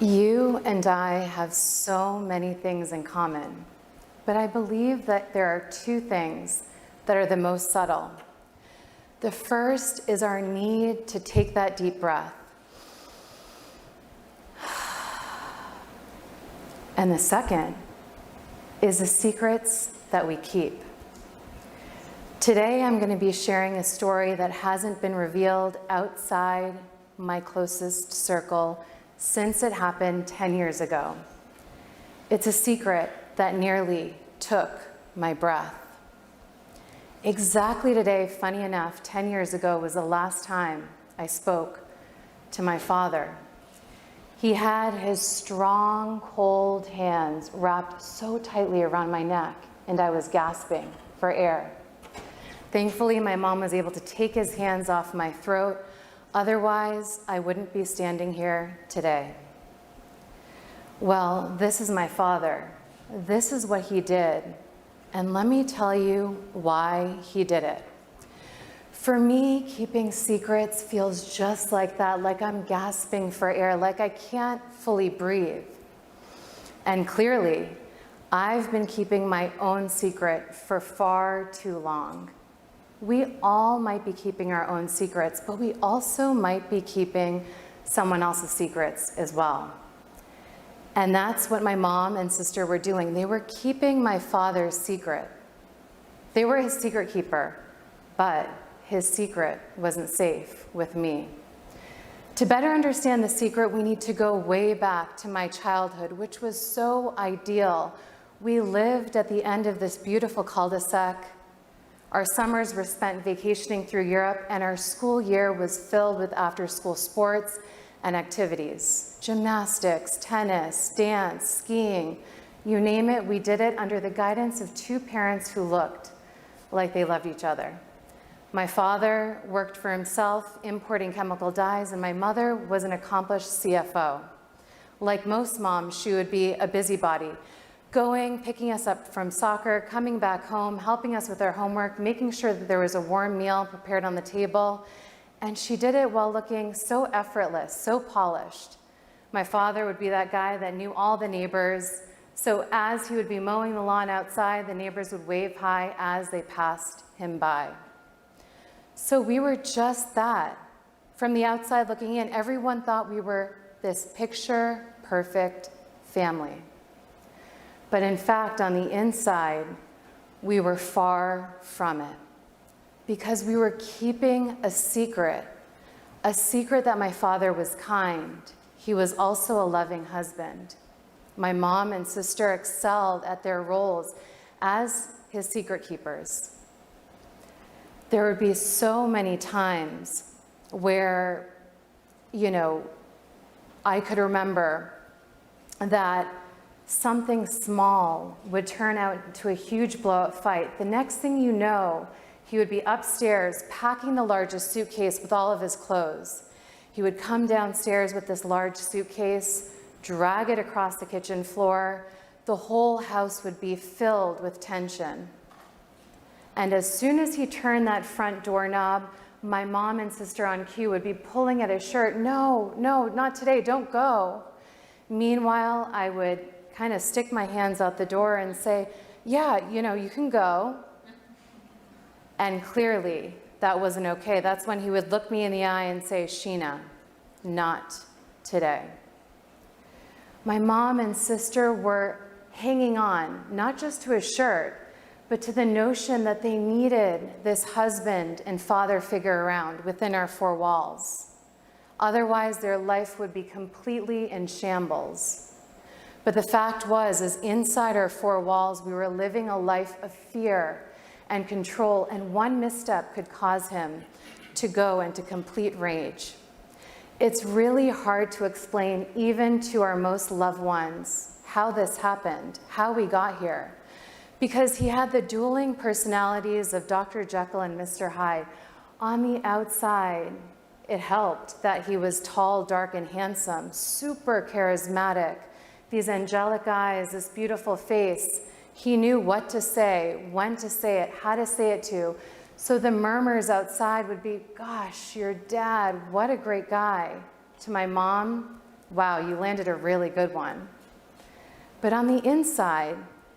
You and I have so many things in common, but I believe that there are two things that are the most subtle. The first is our need to take that deep breath. And the second is the secrets that we keep. Today, I'm going to be sharing a story that hasn't been revealed outside my closest circle since it happened 10 years ago. It's a secret that nearly took my breath. Exactly today, funny enough, 10 years ago was the last time I spoke to my father. He had his strong, cold hands wrapped so tightly around my neck, and I was gasping for air. Thankfully, my mom was able to take his hands off my throat. Otherwise, I wouldn't be standing here today. Well, this is my father. This is what he did. And let me tell you why he did it. For me, keeping secrets feels just like that, like I'm gasping for air, like I can't fully breathe. And clearly, I've been keeping my own secret for far too long. We all might be keeping our own secrets, but we also might be keeping someone else's secrets as well. And that's what my mom and sister were doing. They were keeping my father's secret. They were his secret keeper, but his secret wasn't safe with me. To better understand the secret, we need to go way back to my childhood, which was so ideal. We lived at the end of this beautiful cul-de-sac. Our summers were spent vacationing through Europe, and our school year was filled with after-school sports and activities. Gymnastics, tennis, dance, skiing, you name it, we did it under the guidance of two parents who looked like they loved each other. My father worked for himself, importing chemical dyes, and my mother was an accomplished CFO. Like most moms, she would be a busybody, going, picking us up from soccer, coming back home, helping us with our homework, making sure that there was a warm meal prepared on the table. And she did it while looking so effortless, so polished. My father would be that guy that knew all the neighbors. So as he would be mowing the lawn outside, the neighbors would wave hi as they passed him by. So we were just that. From the outside looking in, everyone thought we were this picture-perfect family. But in fact, on the inside, we were far from it, because we were keeping a secret that my father was kind. He was also a loving husband. My mom and sister excelled at their roles as his secret keepers. There would be so many times where, I could remember that something small would turn out into a huge blow-up fight. The next thing you know, he would be upstairs packing the largest suitcase with all of his clothes. He would come downstairs with this large suitcase, drag it across the kitchen floor. The whole house would be filled with tension. And as soon as he turned that front doorknob, my mom and sister on cue would be pulling at his shirt. No, not today, don't go. Meanwhile, I would kind of stick my hands out the door and say, yeah, you can go. And clearly, that wasn't okay. That's when he would look me in the eye and say, Sheena, not today. My mom and sister were hanging on, not just to his shirt, but to the notion that they needed this husband and father figure around within our four walls. Otherwise, their life would be completely in shambles. But the fact was, is inside our four walls, we were living a life of fear and control, and one misstep could cause him to go into complete rage. It's really hard to explain, even to our most loved ones, how this happened, how we got here, because he had the dueling personalities of Dr. Jekyll and Mr. Hyde. On the outside, it helped that he was tall, dark, and handsome, super charismatic, these angelic eyes, this beautiful face. He knew what to say, when to say it, how to say it to. So the murmurs outside would be, gosh, your dad, what a great guy. To my mom, Wow, you landed a really good one. But on the inside,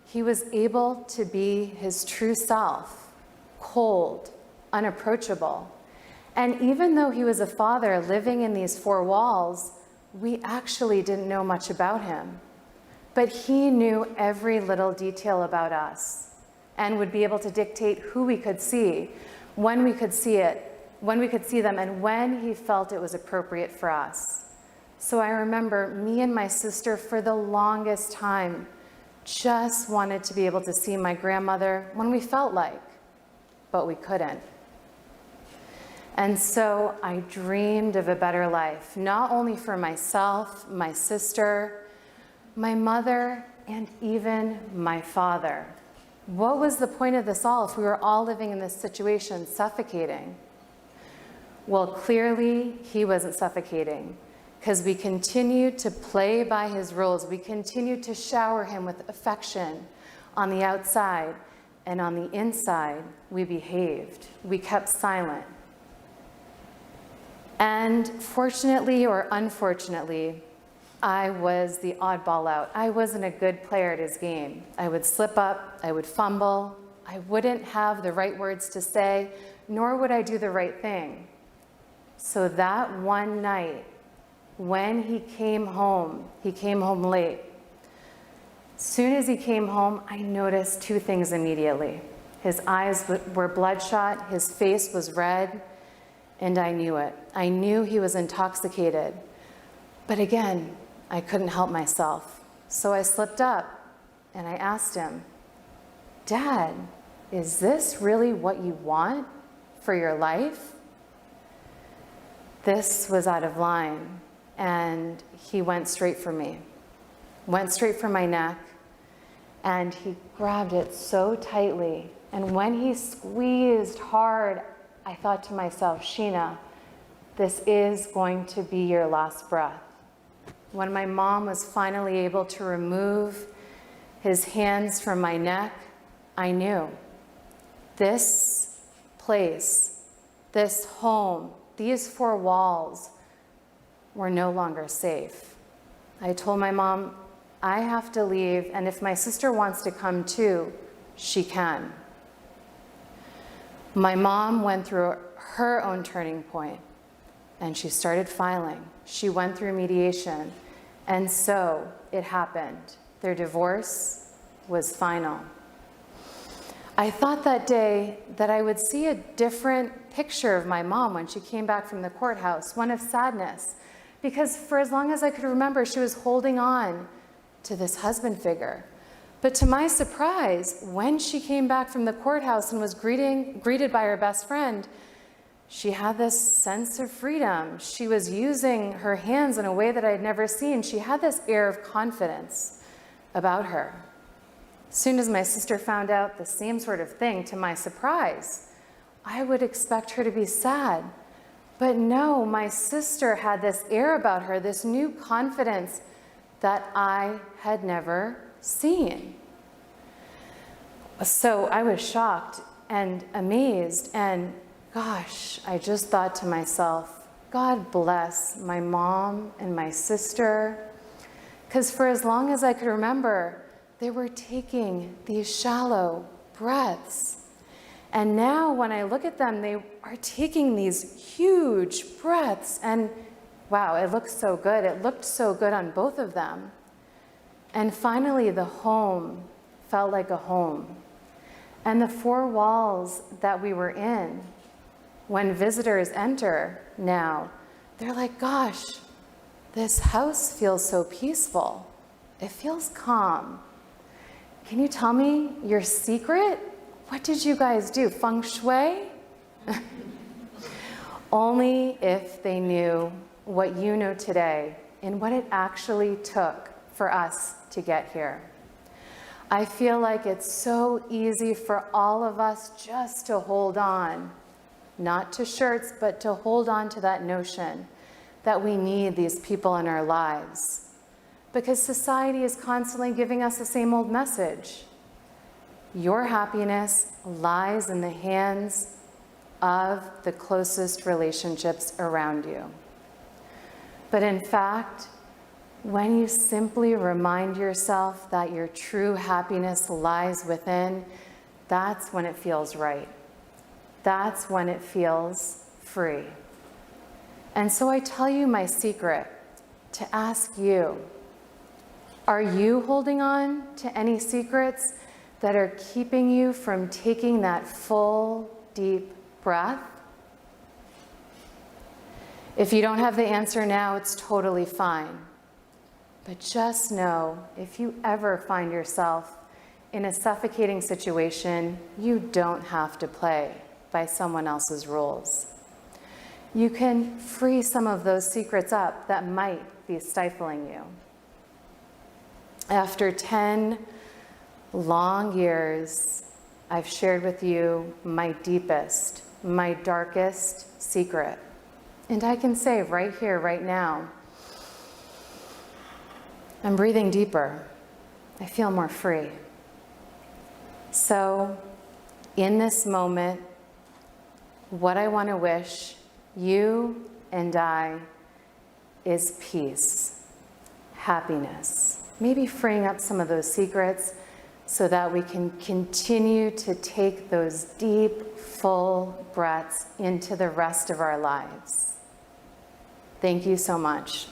he was able to be his true self, cold, unapproachable. And even though he was a father living in these four walls, we actually didn't know much about him. But he knew every little detail about us and would be able to dictate who we could see, when we could see it, when we could see them, and when he felt it was appropriate for us. So I remember me and my sister for the longest time just wanted to be able to see my grandmother when we felt like, but we couldn't. And so I dreamed of a better life, not only for myself, my sister, my mother, and even my father. What was the point of this all if we were all living in this situation, suffocating? Well, clearly he wasn't suffocating, because we continued to play by his rules. We continued to shower him with affection on the outside, and on the inside, we behaved. We kept silent. And fortunately or unfortunately, I was the oddball out. I wasn't a good player at his game. I would slip up, I would fumble, I wouldn't have the right words to say, nor would I do the right thing. So that one night, when he came home late. As soon as he came home, I noticed two things immediately. His eyes were bloodshot, his face was red, and I knew it. I knew he was intoxicated. But again, I couldn't help myself. So I slipped up and I asked him, "Dad, is this really what you want for your life?" This was out of line, and he went straight for me, went straight for my neck, and he grabbed it so tightly. And when he squeezed hard, I thought to myself, "Sheena, this is going to be your last breath." When my mom was finally able to remove his hands from my neck, I knew this place, this home, these four walls were no longer safe. I told my mom, I have to leave, and if my sister wants to come too, she can. My mom went through her own turning point, and she started filing. She went through mediation, and so it happened. Their divorce was final. I thought that day that I would see a different picture of my mom when she came back from the courthouse, one of sadness, because for as long as I could remember, she was holding on to this husband figure. But to my surprise, when she came back from the courthouse and was greeted by her best friend, she had this sense of freedom. She was using her hands in a way that I'd never seen. She had this air of confidence about her. As soon as my sister found out the same sort of thing, to my surprise, I would expect her to be sad. But no, my sister had this air about her, this new confidence that I had never seen. So I was shocked and amazed, and gosh, I just thought to myself, God bless my mom and my sister, because for as long as I could remember, they were taking these shallow breaths. And now when I look at them, they are taking these huge breaths, and wow, it looks so good. It looked so good on both of them. And finally, the home felt like a home. And the four walls that we were in, when visitors enter now, they're like, gosh, this house feels so peaceful. It feels calm. Can you tell me your secret? What did you guys do? Feng shui? Only if they knew what you know today and what it actually took for us to get here. I feel like it's so easy for all of us just to hold on, not to shirts, but to hold on to that notion that we need these people in our lives. Because society is constantly giving us the same old message. Your happiness lies in the hands of the closest relationships around you. But in fact, When you simply remind yourself that your true happiness lies within, that's when it feels right. That's when it feels free. And so I tell you my secret to ask you, are you holding on to any secrets that are keeping you from taking that full, deep breath? If you don't have the answer now, it's totally fine. But just know, if you ever find yourself in a suffocating situation, you don't have to play by someone else's rules. You can free some of those secrets up that might be stifling you. After 10 long years, I've shared with you my deepest, my darkest secret. And I can say right here, right now, I'm breathing deeper. I feel more free. So, in this moment, what I want to wish you and I is peace, happiness, maybe freeing up some of those secrets so that we can continue to take those deep, full breaths into the rest of our lives. Thank you so much.